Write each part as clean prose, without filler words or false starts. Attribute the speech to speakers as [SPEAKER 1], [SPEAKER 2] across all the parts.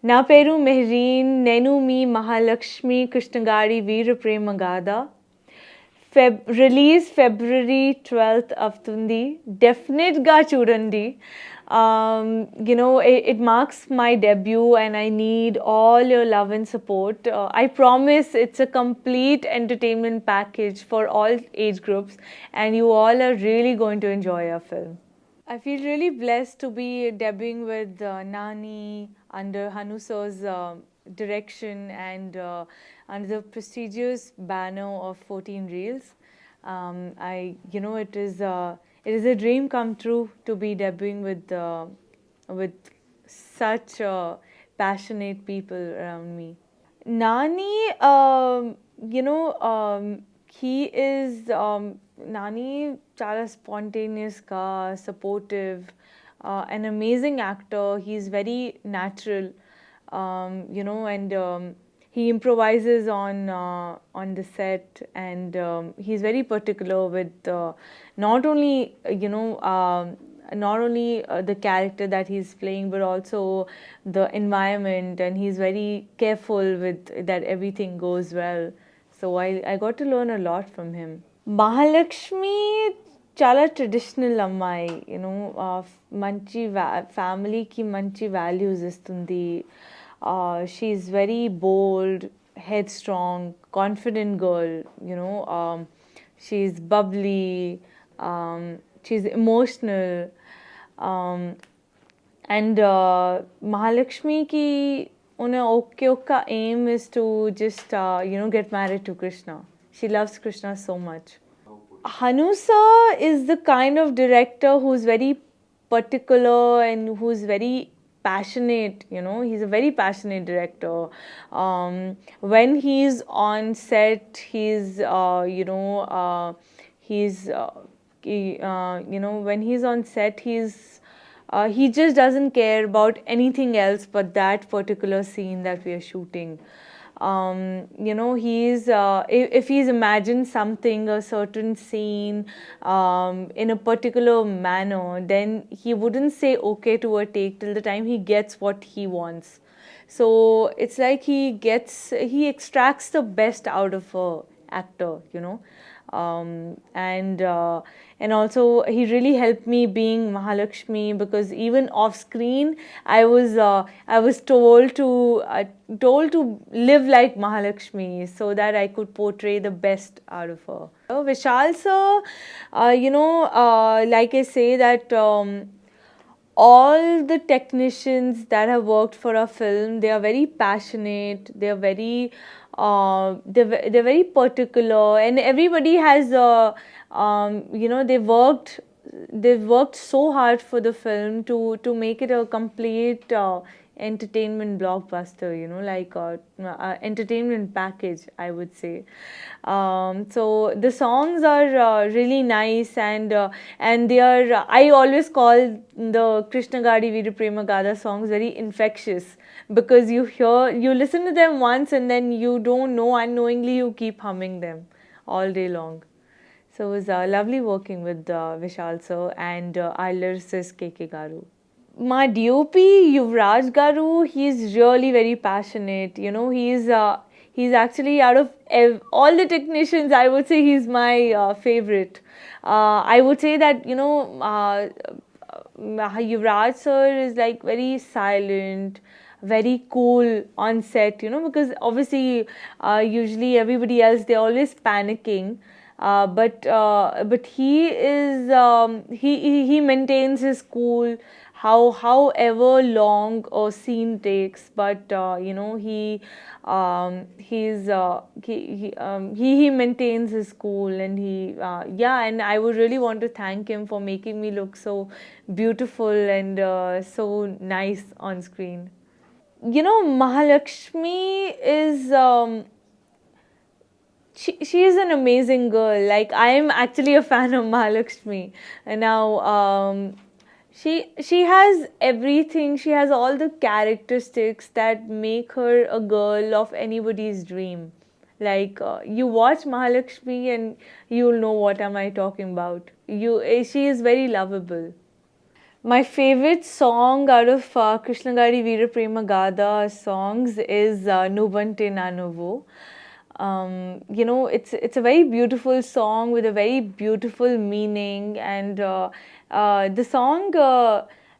[SPEAKER 1] నా పేరు మెహరీన్, నేను మీ మహాలక్ష్మి కృష్ణగాడి వీర ప్రేమ గాథ. రిలీజ్ ఫిబ్రవరి 12th అవుతుంది. డెఫినెట్గా చూడండి. It marks my debut and I need all your love and support. I promise it's a complete entertainment package for all age groups and you all are really going to enjoy our film. I feel really blessed to be debuting with Nani under Hanusa's direction and under the prestigious banner of 14 Reels. It is a dream come true to be debuting with such passionate people around me. Nani, he is Nani chala spontaneous ka, supportive, an amazing actor. He's very natural, and he improvises on the set, and he's very particular with not only the character that he's playing, but also the environment, and he's very careful with that everything goes well. So I got to learn a lot from him. Mahalakshmi చాలా traditional అమ్మాయి, మంచి ఫ్యామిలీకి మంచి values ఇస్తుంది. She's very bold, head strong, confident girl. She's bubbly, she's emotional. And Mahalakshmi ki aim is to just get married to Krishna. She loves Krishna so much. Hanusa is the kind of director who's very particular and who's very passionate. He's a very passionate director. When he's on set, when he's on set, he just doesn't care about anything else but that particular scene that we are shooting. If he's imagined something, a certain scene, in a particular manner, then he wouldn't say okay to a take till the time he gets what he wants. So it's like he extracts the best out of a actor. And also he really helped me being Mahalakshmi, because even off screen I was told to live like Mahalakshmi so that I could portray the best out of her. Vishal sir, like I say that all the technicians that have worked for our film, they are very passionate, they are very they're very particular, and everybody has they've worked so hard for the film to make it a complete entertainment blockbuster, like entertainment package, I would say. So the songs are really nice, and they are, I always call the Krishnagadi Veera Prema Gada songs very infectious, because you listen to them once and then you don't know, unknowingly you keep humming them all day long. So it was lovely working with Vishal sir and our lyricist KK Garu. My DOP Yuvraj Garu, he's really very passionate. He's actually, out of all the technicians, I would say he's my favorite. I would say that Yuvraj sir is like very silent, very cool on set, because obviously usually everybody else, they're always panicking. But he is he maintains his cool, however long a scene takes, but he maintains his cool, and and I would really want to thank him for making me look so beautiful and so nice on screen. Mahalakshmi is she is an amazing girl. Like, I am actually a fan of Mahalakshmi. And now she has everything. She has all the characteristics that make her a girl of anybody's dream. Like, you watch Mahalakshmi and you'll know what am I talking about. She is very lovable. My favorite song out of Krishnagari Veera Prema Gada songs is Nuvante Nanuvu. It's a very beautiful song with a very beautiful meaning, and the song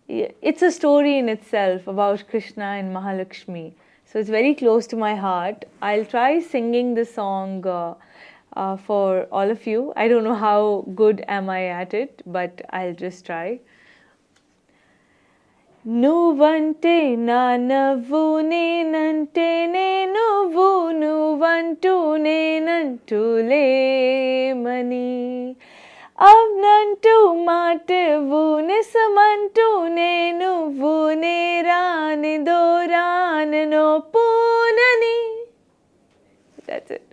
[SPEAKER 1] it's a story in itself about Krishna and Mahalakshmi. So it's very close to my heart. I'll try singing the song for all of you. I don't know how good am I at it, but I'll just try. నువ్వంటే నా నవ్వు నేనంటే నువ్వు నువ్వంటూ నేనంటూ లేమని అవునంటూ మాటవు నిసమంటూ నువ్వు నేరాని దూరానో పూనని. That's it.